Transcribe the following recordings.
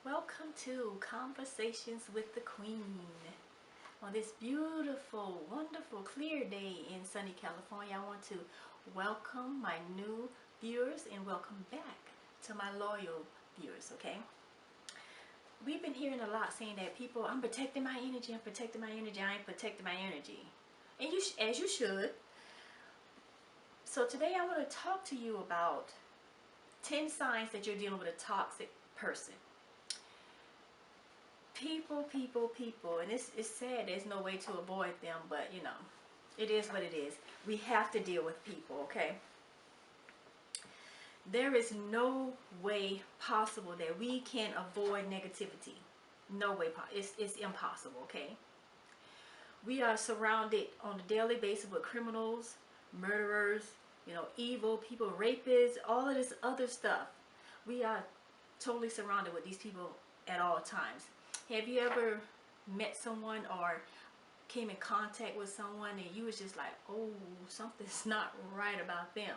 Welcome to Conversations with the Queen. On this beautiful, wonderful, clear day in sunny California, I want to welcome my new viewers and welcome back to my loyal viewers, okay? We've been hearing a lot saying that people, I'm protecting my energy, I ain't protecting my energy. And as you should. So today I want to talk to you about 10 signs that you're dealing with a toxic person. People, and it's sad there's no way to avoid them, but you know, it is what it is. We have to deal with people, okay? There is no way possible that we can avoid negativity. No way, it's impossible, okay? We are surrounded on a daily basis with criminals, murderers, evil people, rapists, all of this other stuff. We are totally surrounded with these people at all times. Have you ever met someone or came in contact with someone and you was just like, oh, something's not right about them?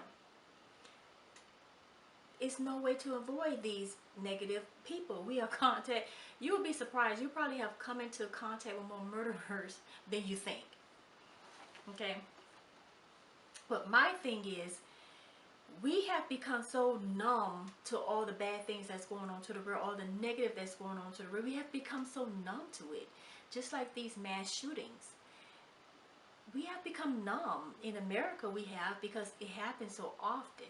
It's no way to avoid these negative people. We are contact. You will be surprised. You probably have come into contact with more murderers than you think. Okay? But my thing is, we have become so numb to all the bad things that's going on to the world, all the negative that's going on to the world. We have become so numb to it. Just like these mass shootings. We have become numb. In America we have, because it happens so often.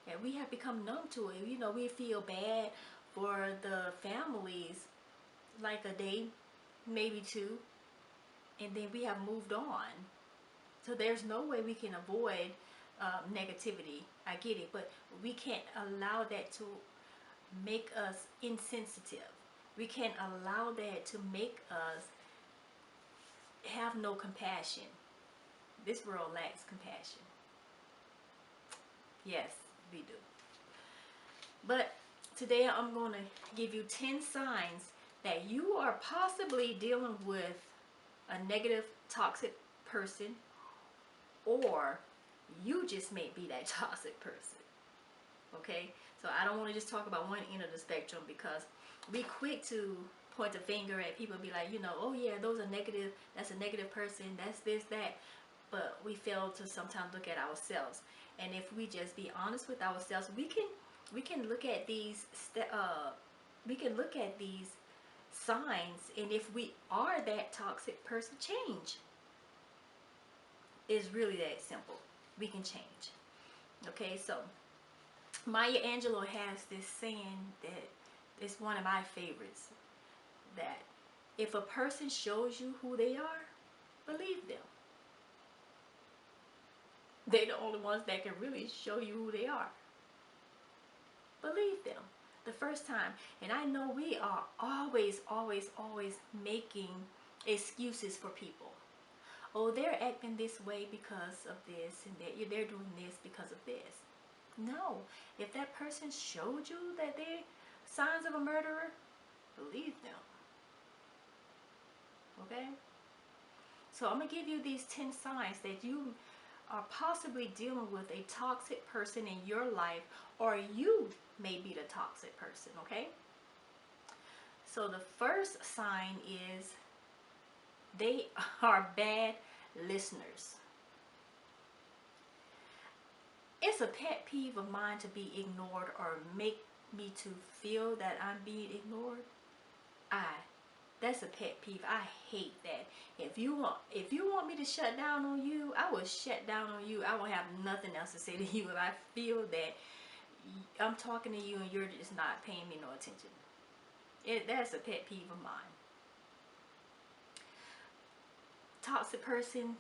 And we have become numb to it. You know, we feel bad for the families like a day, maybe two. And then we have moved on. So there's no way we can avoid negativity. I get it, but we can't allow that to make us insensitive. We can't allow that to make us have no compassion. This world lacks compassion. Yes, we do. But today I'm going to give you 10 signs that you are possibly dealing with a negative, toxic person, or you just may be that toxic person. Okay? So I don't want to just talk about one end of the spectrum, because we quick to point a finger at people and be like, oh yeah, those are negative, that's a negative person, that's this, that. But we fail to sometimes look at ourselves. And if we just be honest with ourselves, we can look at these signs, and if we are that toxic person, change. It's really that simple. We can change. Okay, so Maya Angelou has this saying that is one of my favorites, that if a person shows you who they are, believe them. They're the only ones that can really show you who they are. Believe them the first time. And I know we are always making excuses for people. Oh, they're acting this way because of this, and that they're doing this because of this. No. If that person showed you that they're signs of a murderer, believe them. Okay? So I'm going to give you these 10 signs that you are possibly dealing with a toxic person in your life, or you may be the toxic person, okay? So the first sign is they are bad listeners. It's a pet peeve of mine to be ignored or make me to feel that I'm being ignored. That's a pet peeve. I hate that. If you want me to shut down on you, I will shut down on you. I won't have nothing else to say to you if I feel that I'm talking to you and you're just not paying me no attention. That's a pet peeve of mine. Toxic person,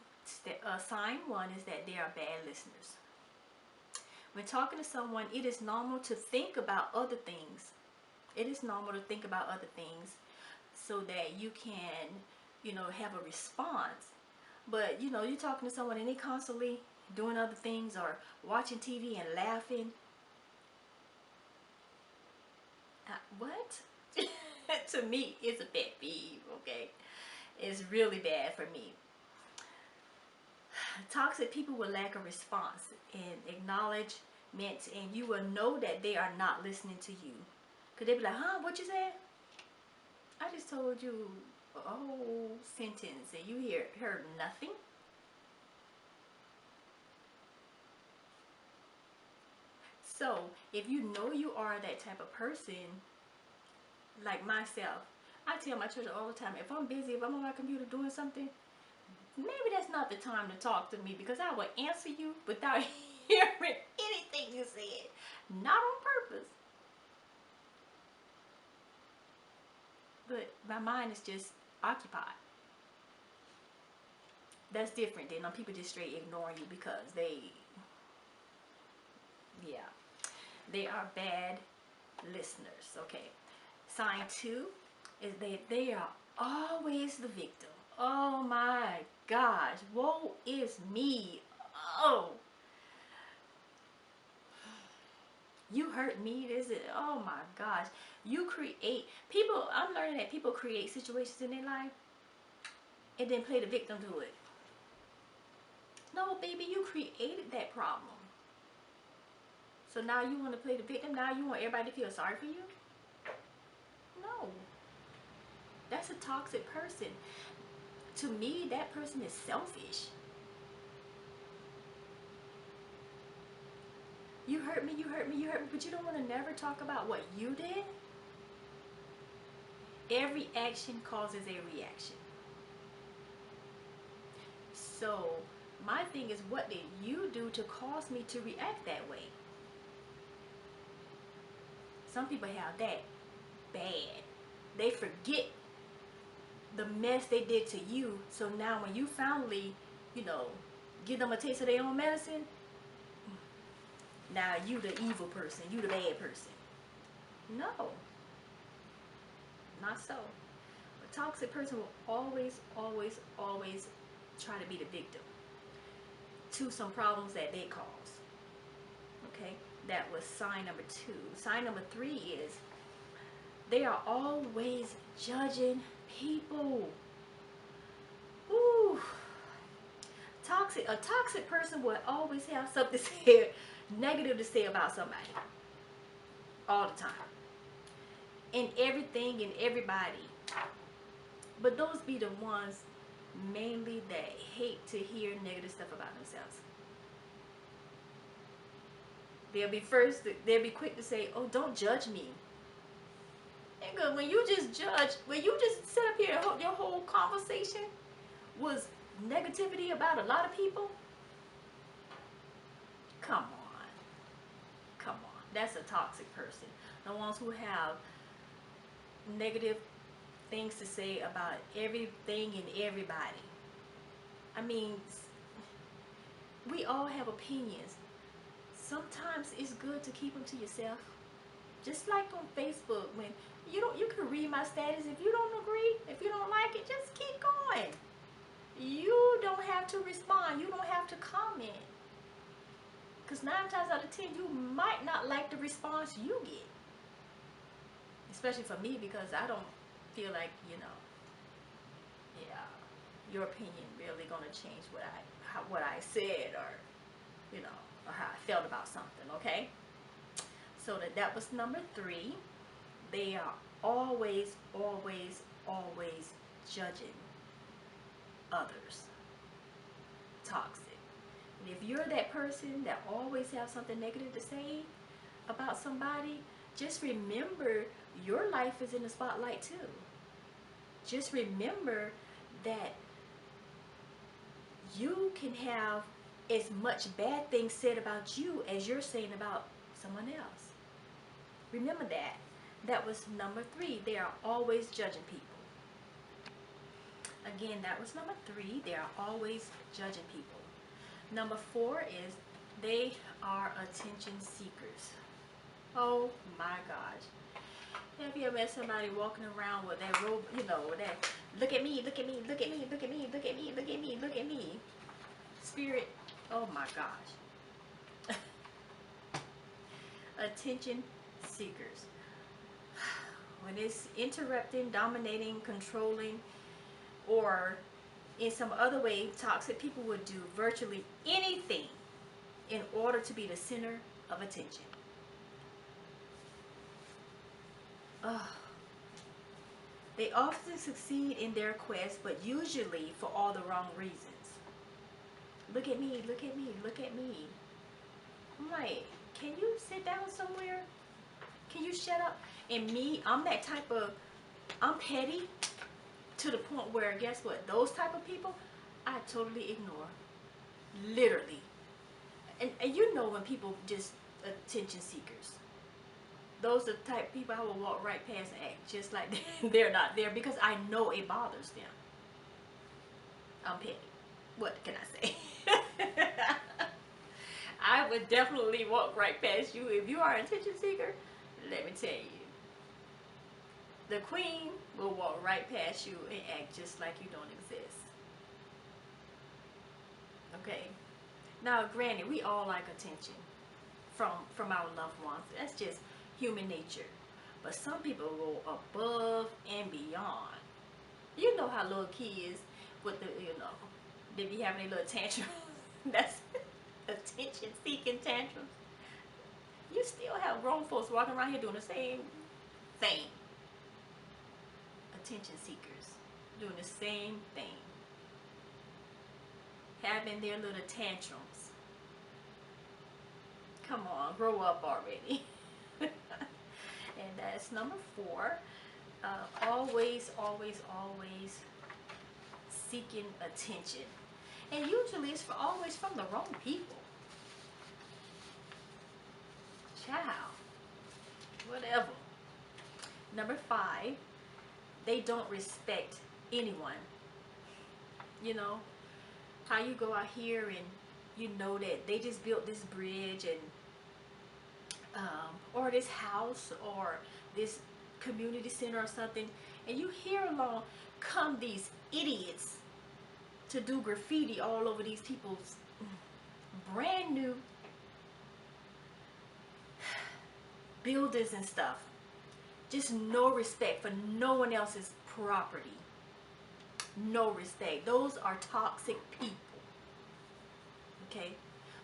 sign 1 is that they are bad listeners. When talking to someone, it is normal to think about other things. It is normal to think about other things so that you can, have a response. But, you're talking to someone and they constantly doing other things or watching TV and laughing. What? To me, it's a pet peeve, okay? It's really bad for me. Toxic people will lack a response and acknowledgement, and you will know that they are not listening to you. Because they be like, huh, what you said? just told you a whole sentence and you heard nothing. So if you know you are that type of person, like myself, I tell my children all the time, if I'm busy, if I'm on my computer doing something, maybe that's not the time to talk to me, because I will answer you without hearing anything you said. Not on purpose. But my mind is just occupied. That's different than people just straight ignoring you because they are bad listeners. Okay. Sign 2 is they are always the victim. Oh my gosh, woe is me. Oh, you hurt me. This is, oh my gosh. You create people. I'm learning that people create situations in their life and then play the victim to it. No, baby, you created that problem. So now you want to play the victim? Now you want everybody to feel sorry for you? No. That's a toxic person. To me, that person is selfish. You hurt me, you hurt me, you hurt me, but you don't want to never talk about what you did? Every action causes a reaction. So my thing is, what did you do to cause me to react that way? Some people have that bad. They forget the mess they did to you. So now when you finally, give them a taste of their own medicine, now you the evil person, you the bad person. No. Not so. A toxic person will always, always, always try to be the victim to some problems that they cause. Okay? That was sign number 2. Sign number 3 is they are always judging people. Ooh. A toxic person will always have something negative to say about somebody. All the time. And everything and everybody. But those be the ones mainly that hate to hear negative stuff about themselves. They'll be quick to say, oh, don't judge me. Nigga, when you just sit up here and your whole conversation was negativity about a lot of people, come on. That's a toxic person. The ones who have negative things to say about everything and everybody. I mean, we all have opinions. Sometimes it's good to keep them to yourself. Just like on Facebook, when you can read my status. If you don't agree, if you don't like it, just keep going. You don't have to respond. You don't have to comment. Because 9 times out of 10, you might not like the response you get. Especially for me, because I don't feel like, your opinion really gonna change what I said, or or how I felt about something. Okay, so that was number 3. They are always, always, always judging others. Toxic. And if you're that person that always have something negative to say about somebody, just remember your life is in the spotlight too. Just remember that you can have as much bad things said about you as you're saying about someone else. Remember that. That was number 3. They are always judging people. Again, that was number 3. They are always judging people. Number 4 is they are attention seekers. Oh my gosh. Have you ever met somebody walking around with that robe, with that look at me, look at me, look at me, look at me, look at me, look at me, look at me spirit? Oh my gosh. Attention seekers. When it's interrupting, dominating, controlling, or in some other way, toxic people would do virtually anything in order to be the center of attention. They often succeed in their quest, but usually for all the wrong reasons. Look at me, look at me, look at me. I'm like, can you sit down somewhere? Can you shut up? And me, I'm that type of, I'm petty to the point where, guess what? Those type of people, I totally ignore. Literally. And you know when people just attention seekers. Those are the type of people I will walk right past and act just like they're not there because I know it bothers them. I'm petty. What can I say? I would definitely walk right past you. If you are an attention seeker, let me tell you. The queen will walk right past you and act just like you don't exist. Okay? Now, granted, we all like attention from our loved ones. That's just human nature. But some people go above and beyond. You know how little kids with the, they be having a little tantrum. That's attention seeking tantrums. You still have grown folks walking around here doing the same thing. Attention seekers doing the same thing. Having their little tantrums. Come on, grow up already. And that's number 4. Always, always, always seeking attention. And usually it's always from the wrong people. Child. Whatever. Number 5, they don't respect anyone. You know, how you go out here and you know that they just built this bridge and or this house or this community center or something, and you hear along come these idiots to do graffiti all over these people's brand new buildings and stuff. Just no respect for no one else's property. No respect. Those are toxic people. Okay?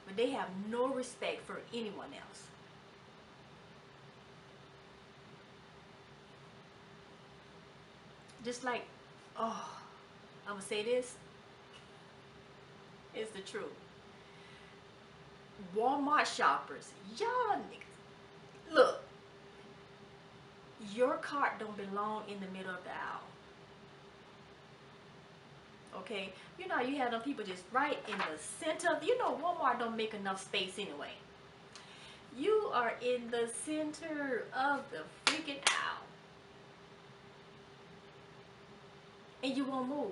But they have no respect for anyone else. Just like, oh, I'm gonna say this. It's the truth. Walmart shoppers, y'all niggas, look, your cart don't belong in the middle of the aisle. Okay, you know you have them people just right in the center of, Walmart don't make enough space anyway. You are in the center of the freaking aisle. And you won't move.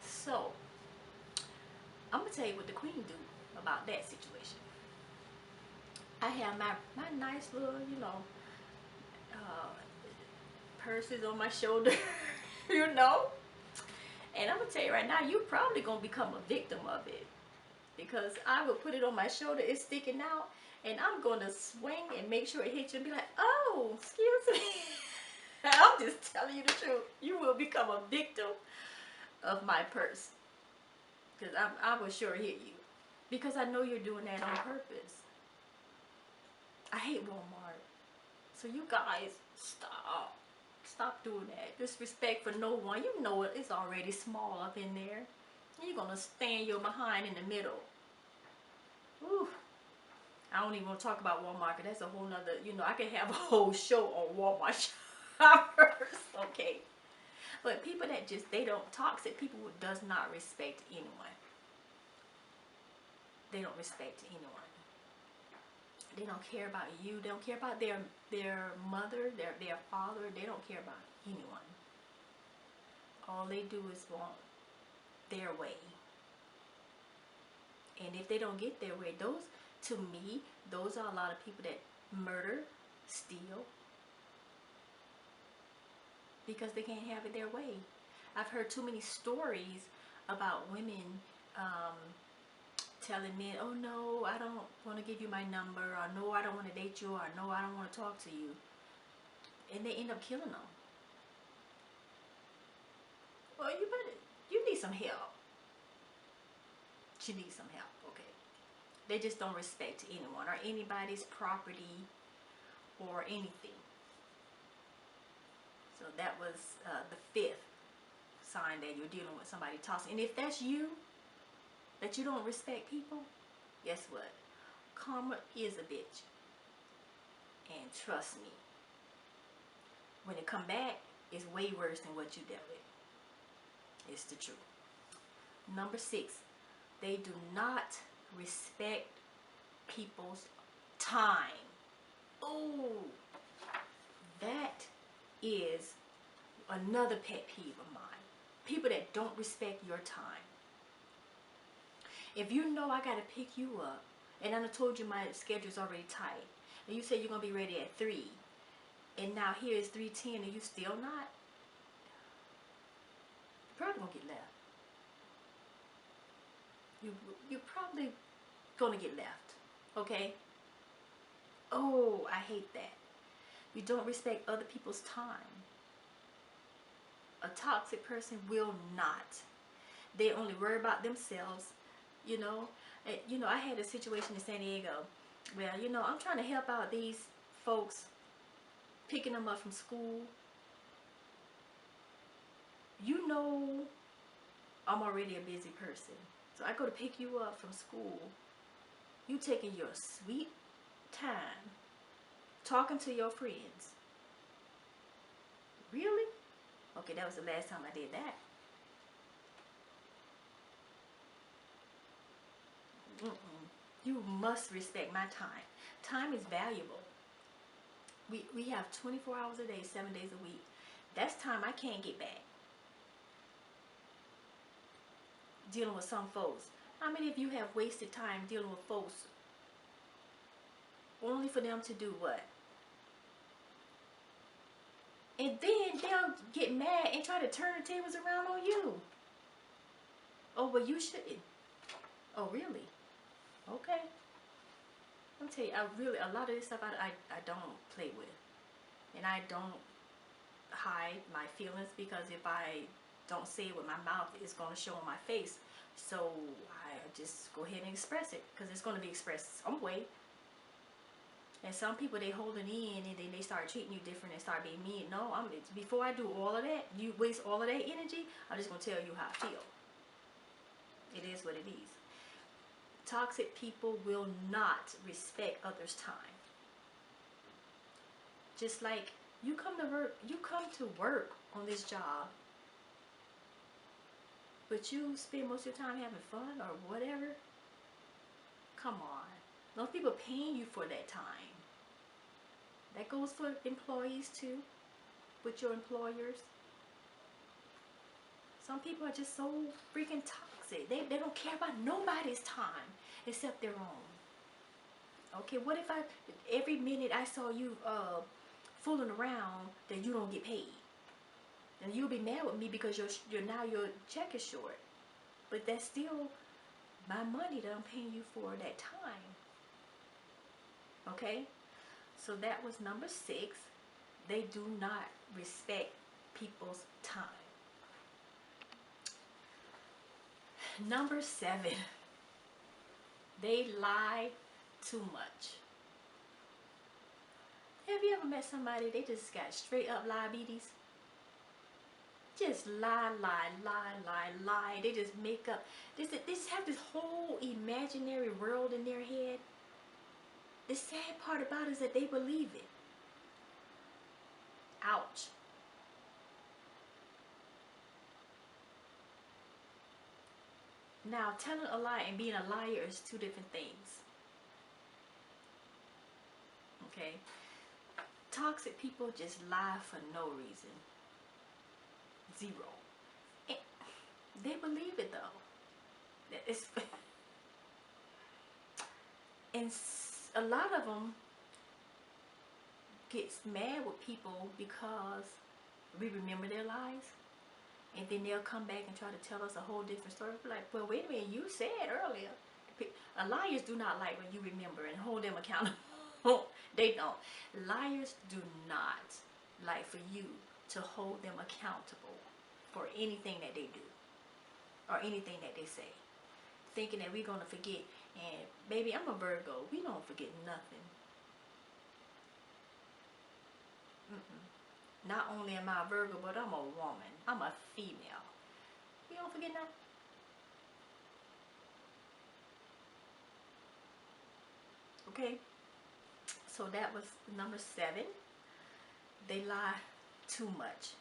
So, I'm going to tell you what the queen do about that situation. I have my nice little, purses on my shoulder, And I'm going to tell you right now, you're probably going to become a victim of it. Because I will put it on my shoulder, it's sticking out, and I'm going to swing and make sure it hits you and be like, oh, excuse me. I'm just telling you the truth. You will become a victim of my purse. Because I will sure hit you. Because I know you're doing that on purpose. I hate Walmart. So you guys, stop. Stop doing that. Disrespect for no one. You know it's already small up in there. You're going to stand your behind in the middle. Ooh. I don't even want to talk about Walmart. That's a whole nother, I could have a whole show on Walmart shoppers. Okay. But people that just, toxic people who does not respect anyone. They don't respect anyone. They don't care about you. They don't care about their mother, their father. They don't care about anyone. All they do is want their way. And if they don't get their way, to me, those are a lot of people that murder, steal, because they can't have it their way. I've heard too many stories about women telling men, oh no, I don't want to give you my number, or no, I don't want to date you, or no, I don't want to talk to you. And they end up killing them. Well, you need some help. She needs some help, okay. They just don't respect anyone or anybody's property or anything. So So that was the fifth sign that you're dealing with somebody toxic. And if that's you, that you don't respect people, guess what? Karma is a bitch. And trust me, when it come back, it's way worse than what you dealt with. It's the truth. Number 6, they do not respect people's time. Oh, that is another pet peeve of mine. People that don't respect your time. If you know I got to pick you up, and I told you my schedule's already tight, and you said you're going to be ready at 3, and now here is 3:10 and you still not, you're probably going to get left. You're probably going to get left, okay? Oh, I hate that. You don't respect other people's time. A toxic person will not. They only worry about themselves, you know. And, you know, I had a situation in San Diego where, you know, I'm trying to help out these folks, picking them up from school. You know, I'm already a busy person. So I go to pick you up from school. You taking your sweet time talking to your friends. Really? Okay, that was the last time I did that. You must respect my time. Time is valuable. We have 24 hours a day, 7 days a week. That's time I can't get back. Dealing with some folks. How many of you have wasted time dealing with folks only for them to do what? And then they'll get mad and try to turn the tables around on you. Oh, well, you shouldn't. Oh, really? Okay. Let me tell you, a lot of this stuff I don't play with. And I don't hide my feelings, because if I don't say it with my mouth, it's going to show on my face. So I just go ahead and express it, because it's going to be expressed some way. And some people, they hold it in, and then they start treating you different and start being mean. No, before I do all of that, you waste all of that energy, I'm just going to tell you how I feel. It is what it is. Toxic people will not respect others' time. Just like you come to work on this job, but you spend most of your time having fun or whatever. Come on. Those people paying you for that time. That goes for employees too, with your employers. Some people are just so freaking toxic. They don't care about nobody's time except their own. Okay, what if every minute I saw you fooling around, then you don't get paid? And you'll be mad with me because your check is short. But that's still my money that I'm paying you for that time. Okay? So that was number 6. They do not respect people's time. Number 7. They lie too much. Have you ever met somebody, they just got straight up diabetes? Just lie. They just make up. They have this whole imaginary world in their head. The sad part about it is that they believe it. Ouch. Now, telling a lie and being a liar is 2 different things. Okay? Toxic people just lie for no reason. 0. And they believe it though. It's and a lot of them gets mad with people because we remember their lies, and then they'll come back and try to tell us a whole different story. We're like, well, wait a minute, you said earlier. Liars do not like when you remember and hold them accountable. They don't. Liars do not like for you to hold them accountable for anything that they do or anything that they say, thinking that we're going to forget. And baby, I'm a Virgo. We don't forget nothing. Not only am I a Virgo, but I'm a woman. I'm a female. You don't forget that? Okay? So that was number 7. They lie too much.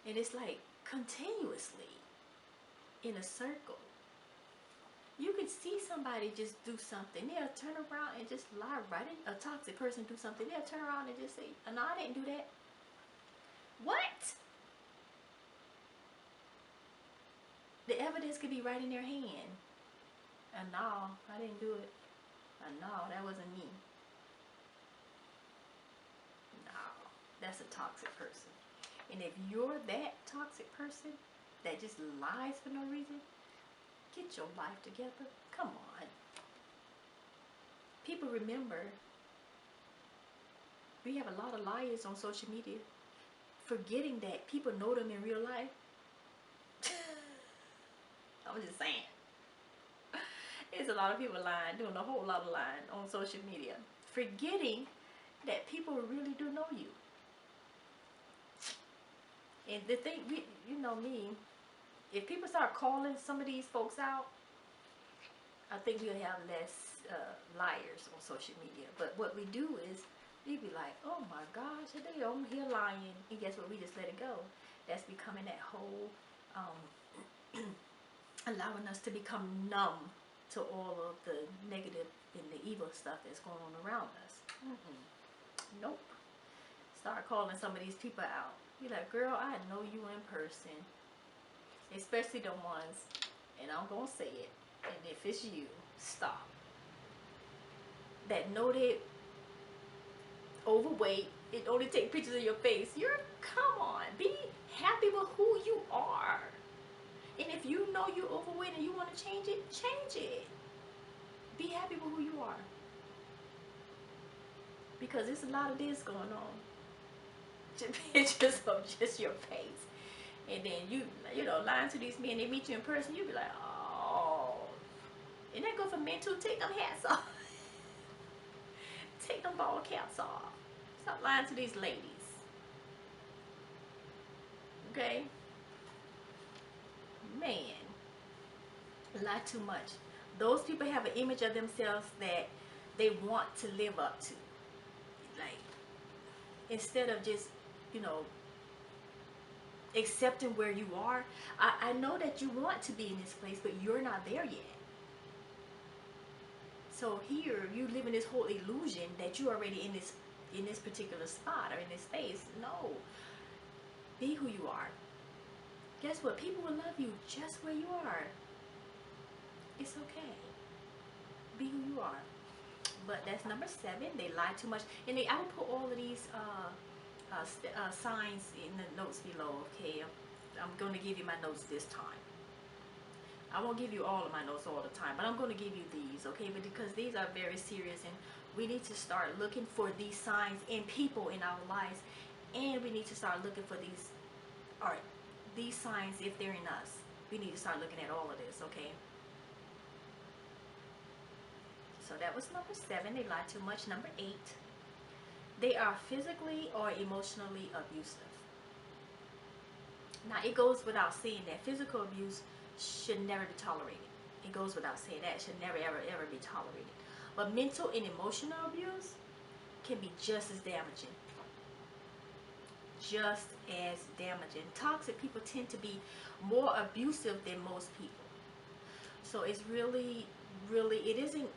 And it's like continuously in a circle. You can see somebody just do something. They'll turn around and just lie right in. A toxic person do something. They'll turn around and just say, no, I didn't do that. What? The evidence could be right in their hand. And no, I didn't do it. And no, that wasn't me. No, that's a toxic person. And if you're that toxic person that just lies for no reason, get your life together. Come on. People remember, we have a lot of liars on social media, forgetting that people know them in real life. I'm just saying. There's a lot of people lying, doing a whole lot of lying on social media, forgetting that people really do know you. And the thing, you know me, if people start calling some of these folks out, I think we'll have less liars on social media. But what we do is, we be like, oh my gosh, they on here lying. And guess what? We just let it go. That's becoming that whole, allowing us to become numb to all of the negative and the evil stuff that's going on around us. Nope. Start calling some of these people out. Be like, girl, I know you in person. Especially the ones, and I'm going to say it, and if it's you, stop. That know that overweight, it only take pictures of your face. Come on, be happy with who you are. And if you know you're overweight and you want to change it, change it. Be happy with who you are. Because there's a lot of this going on. Just pictures of just your face. And then you know, lying to these men, they meet you in person, you be like, oh. And that go for men too. Take them hats off. Take them ball caps off. Stop lying to these ladies. Okay? Man. Lie too much. Those people have an image of themselves that they want to live up to. Like, instead of just, you know, accepting where you are. I know that you want to be in this place, but you're not there yet. So here you live in this whole illusion that you're already in this particular spot or in this space. No. Be who you are. Guess what? People will love you just where you are. It's okay. Be who you are. But that's number 7. They lie too much. And I will put all of these signs in the notes below. Okay, I'm going to give you my notes this time. I won't give you all of my notes all the time, but I'm going to give you these, okay? But because these are very serious, and we need to start looking for these signs in people in our lives, and we need to start looking for these signs if they're in us. We need to start looking at all of this, okay? So that was number 7. They lie too much. Number 8. They are physically or emotionally abusive. Now, it goes without saying that physical abuse should never be tolerated. It goes without saying that. It should never, ever, ever be tolerated. But mental and emotional abuse can be just as damaging. Just as damaging. Toxic people tend to be more abusive than most people. So it's really, it isn't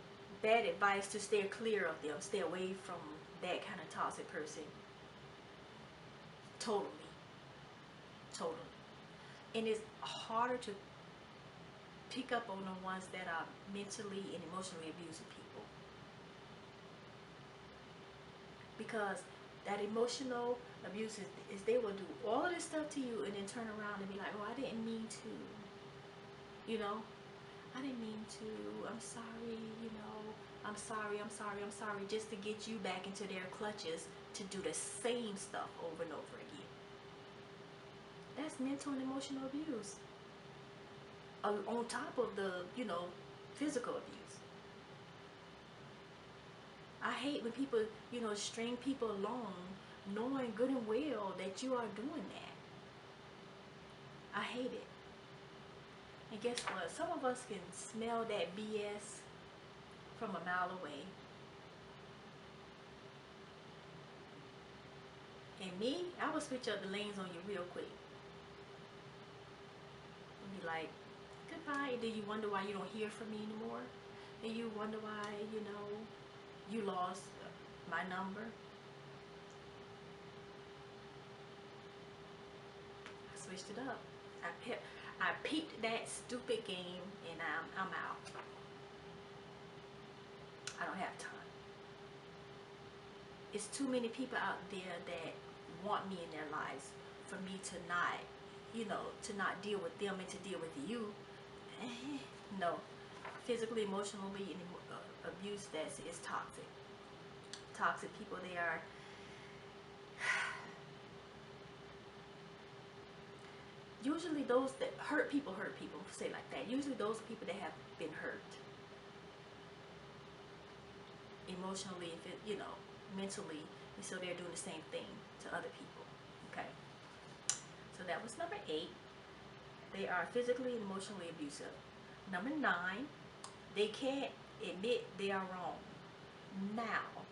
bad advice to stay clear of them. Stay away from that kind of toxic person. Totally. And it's harder to pick up on the ones that are mentally and emotionally abusive people, because that emotional abuse is they will do all of this stuff to you and then turn around and be like, oh, I didn't mean to, you know, I didn't mean to, I'm sorry, you know, I'm sorry, just to get you back into their clutches to do the same stuff over and over again. That's mental and emotional abuse. On top of the, you know, physical abuse. I hate when people, you know, string people along knowing good and well that you are doing that. I hate it. And guess what? Some of us can smell that BS from a mile away. And me, I will switch up the lanes on you real quick. And be like, goodbye. And then you wonder why you don't hear from me anymore. And you wonder why, you know, you lost my number. I switched it up. I peeped that stupid game and I'm out. I don't have time. It's too many people out there that want me in their lives for me to not, you know, to not deal with them and to deal with you. No. Physically, emotionally, and abuse, is toxic. Toxic people, they are. Usually those that hurt people, say like that. Usually those people that have been hurt. Emotionally, you know, mentally, and so they're doing the same thing to other people. Okay. So that was number 8. They are physically and emotionally abusive. Number 9, they can't admit they are wrong. Now,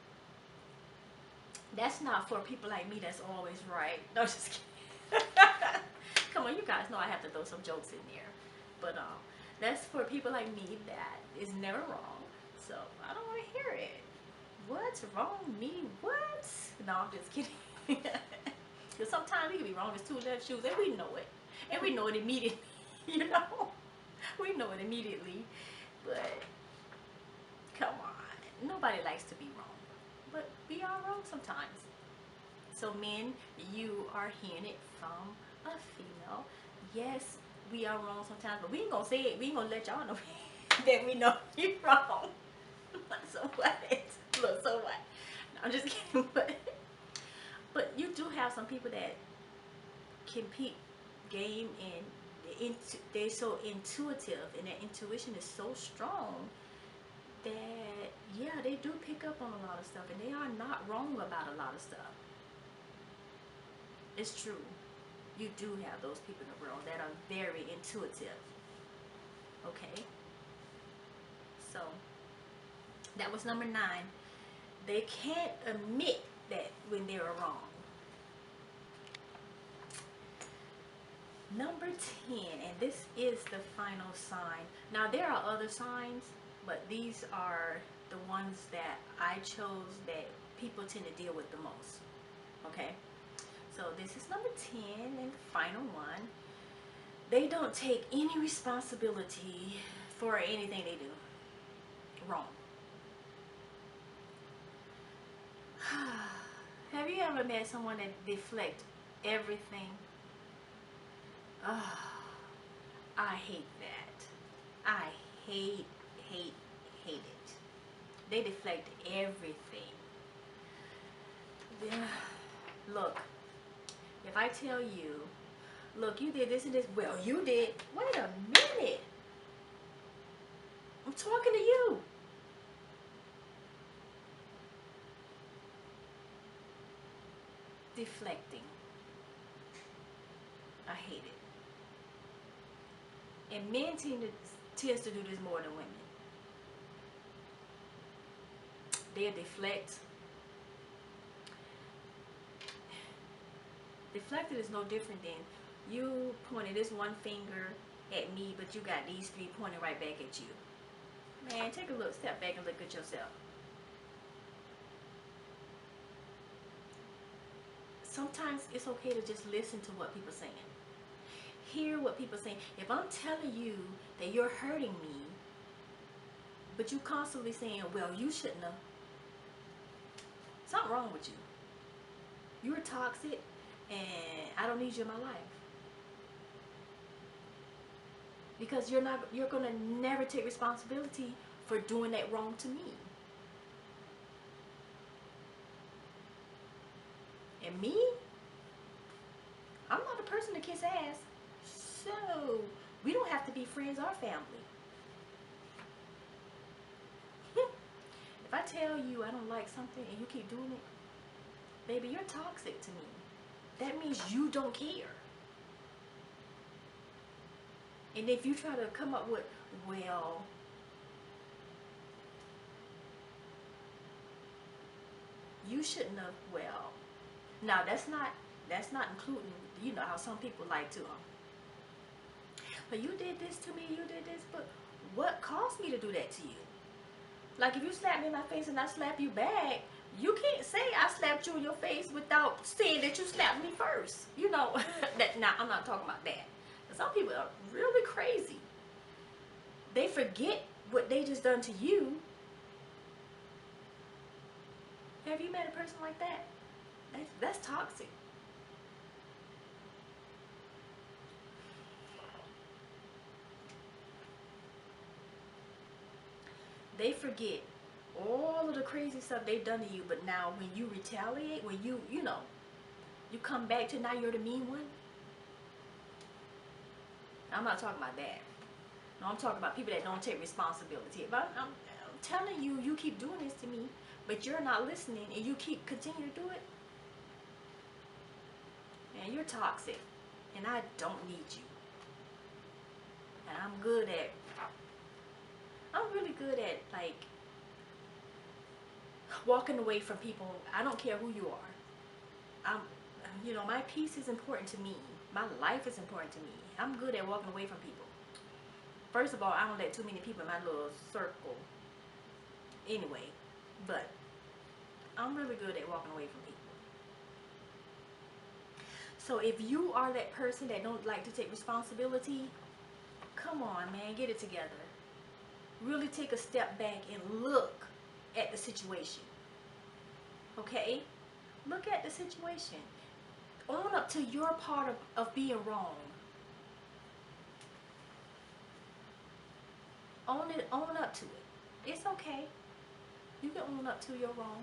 that's not for people like me that's always right. No, just kidding. Come on, you guys know I have to throw some jokes in there. But that's for people like me that is never wrong. So I don't want to hear it. What's wrong with me? What? No, I'm just kidding. Because sometimes we can be wrong as 2 left shoes, and we know it. And we know it immediately. You know? We know it immediately. But come on. Nobody likes to be wrong. But we are wrong sometimes. So men, you are hearing it from a female. Yes, we are wrong sometimes, but we ain't gonna say it. We ain't gonna let y'all know that we know you're wrong. So what? Look, so what? No, I'm just kidding. But you do have some people that can peep game, and they're so intuitive, and their intuition is so strong that, yeah, they do pick up on a lot of stuff, and they are not wrong about a lot of stuff. It's true. You do have those people in the world that are very intuitive. Okay? So, that was number 9. They can't admit that when they are wrong. Number 10, and this is the final sign. Now, there are other signs, but these are the ones that I chose that people tend to deal with the most. Okay? So this is number 10 and the final one. They don't take any responsibility for anything they do. Wrong. Have you ever met someone that deflect everything? I hate that. I hate it. They deflect everything. Yeah. Look. If I tell you, look, you did this and this, well, you did. Wait a minute. I'm talking to you. Deflecting. I hate it. And men tends to do this more than women. They'll deflect. Deflected is no different than you pointing this one finger at me, but you got these 3 pointing right back at you. Man, take a look, step back and look at yourself. Sometimes it's okay to just listen to what people are saying. Hear what people are saying. If I'm telling you that you're hurting me, but you constantly saying, well, you shouldn't have. Something wrong with you. You're toxic. And I don't need you in my life. Because you're going to never take responsibility for doing that wrong to me. And me? I'm not a person to kiss ass. So, we don't have to be friends or family. If I tell you I don't like something and you keep doing it, baby, you're toxic to me. That means you don't care. And if you try to come up with, well, you shouldn't have, well, now that's not including, you know how some people like to, but you did this to me, you did this, but what caused me to do that to you? Like if you slap me in my face and I slap you back, you can't say I slapped you in your face without saying that you slapped me first. You know, that. Now I'm not talking about that. Some people are really crazy. They forget what they just done to you. Have you met a person like that? That's toxic. They forget all of the crazy stuff they've done to you, but now when you retaliate, when you know, you come back to now you're the mean one. I'm not talking about that. No, I'm talking about people that don't take responsibility. But I'm telling you, you keep doing this to me, but you're not listening, and you keep continue to do it. And you're toxic, and I don't need you. And I'm really good at like walking away from people. I don't care who you are. You know, my peace is important to me. My life is important to me. I'm good at walking away from people. First of all, I don't let too many people in my little circle anyway, but I'm really good at walking away from people. So if you are that person that don't like to take responsibility, come on, man, get it together. Really take a step back and look at the situation. Okay? Look at the situation. Own up to your part of being wrong. Own up to it. It's okay. You can own up to your wrong.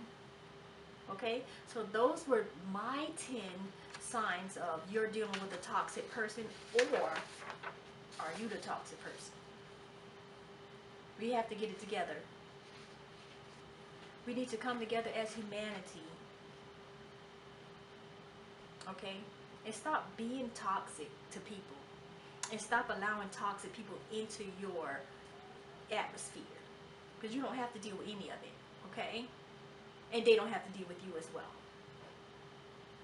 Okay? So those were my 10 signs of you're dealing with a toxic person, or are you the toxic person? We have to get it together. We need to come together as humanity. Okay? And stop being toxic to people. And stop allowing toxic people into your atmosphere. Because you don't have to deal with any of it. Okay? And they don't have to deal with you as well.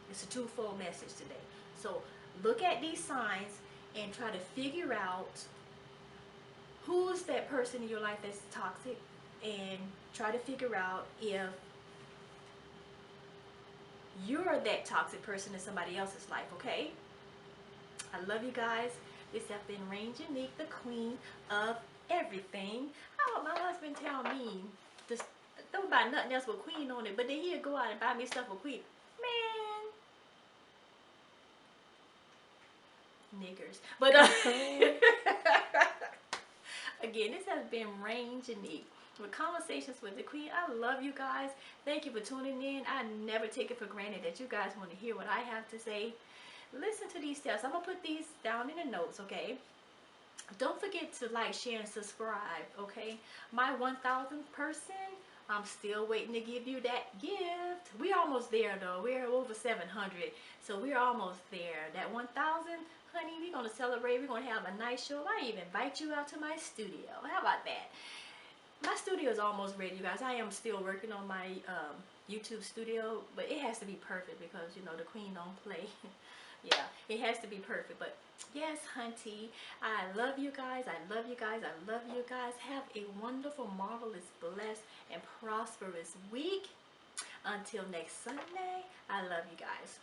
It's a twofold message today. So look at these signs and try to figure out who's that person in your life that's toxic, and try to figure out if you're that toxic person in somebody else's life, okay? I love you guys. This has been Rain Janique, the queen of everything. I hope my husband tell me just don't buy nothing else with queen on it, but then he'll go out and buy me stuff with queen. Man. Niggers. But again, this has been Rain Janique with Conversations with the Queen. I love you guys. Thank you for tuning in. I never take it for granted that you guys want to hear what I have to say. Listen to these steps. I'm going to put these down in the notes, okay? Don't forget to like, share, and subscribe, okay? My 1,000th person, I'm still waiting to give you that gift. We're almost there, though. We're over 700, so we're almost there. That 1,000, honey, we're going to celebrate. We're going to have a nice show. I even invite you out to my studio. How about that? My studio is almost ready, you guys. I am still working on my YouTube studio, but it has to be perfect because, you know, the queen don't play. Yeah, it has to be perfect. But yes, hunty, I love you guys. I love you guys. I love you guys. Have a wonderful, marvelous, blessed, and prosperous week. Until next Sunday, I love you guys.